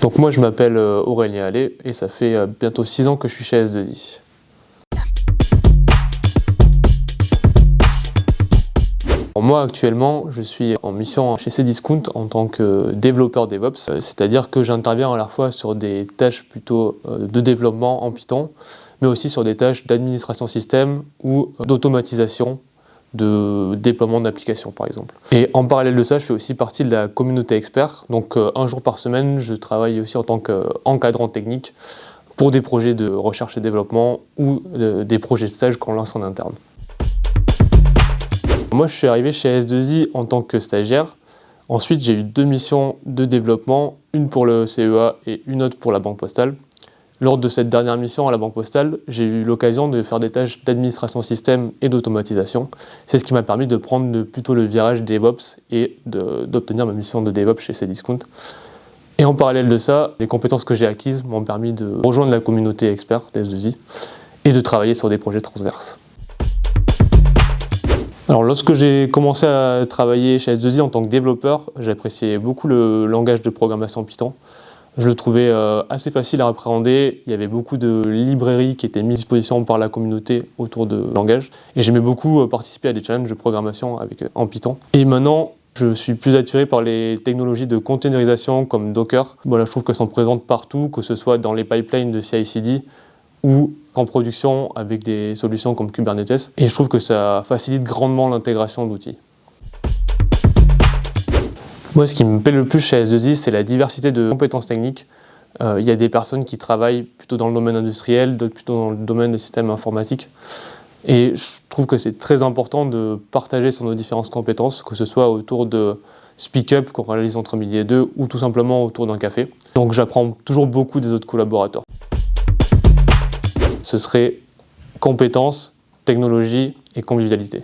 Donc moi je m'appelle Aurélien Allais et ça fait bientôt 6 ans que je suis chez S2I. Moi actuellement je suis en mission chez Cdiscount en tant que développeur DevOps, c'est-à-dire que j'interviens à la fois sur des tâches plutôt de développement en Python, mais aussi sur des tâches d'administration système ou d'automatisation de déploiement d'applications par exemple. Et en parallèle de ça, je fais aussi partie de la communauté expert, donc un jour par semaine, je travaille aussi en tant qu'encadrant technique pour des projets de recherche et développement ou des projets de stage qu'on lance en interne. Moi, je suis arrivé chez S2I en tant que stagiaire. Ensuite, j'ai eu 2 missions de développement, une pour le CEA et une autre pour la Banque Postale. Lors de cette dernière mission à la Banque Postale, j'ai eu l'occasion de faire des tâches d'administration système et d'automatisation. C'est ce qui m'a permis de prendre plutôt le virage DevOps et d'obtenir ma mission de DevOps chez Cdiscount. Et en parallèle de ça, les compétences que j'ai acquises m'ont permis de rejoindre la communauté expert d'S2I et de travailler sur des projets transverses. Alors, lorsque j'ai commencé à travailler chez S2I en tant que développeur, j'appréciais beaucoup le langage de programmation Python. Je le trouvais assez facile à appréhender, il y avait beaucoup de librairies qui étaient mises à disposition par la communauté autour de langage et j'aimais beaucoup participer à des challenges de programmation en Python. Et maintenant, je suis plus attiré par les technologies de containerisation comme Docker. Voilà, je trouve que ça en présente partout, que ce soit dans les pipelines de CI/CD ou en production avec des solutions comme Kubernetes. Et je trouve que ça facilite grandement l'intégration d'outils. Moi, ce qui me plaît le plus chez S2I, c'est la diversité de compétences techniques. Il y a des personnes qui travaillent plutôt dans le domaine industriel, d'autres plutôt dans le domaine des systèmes informatiques. Et je trouve que c'est très important de partager sur nos différentes compétences, que ce soit autour de speak-up qu'on réalise entre midi et 2 ou tout simplement autour d'un café. Donc j'apprends toujours beaucoup des autres collaborateurs. Ce serait compétences, technologie et convivialité.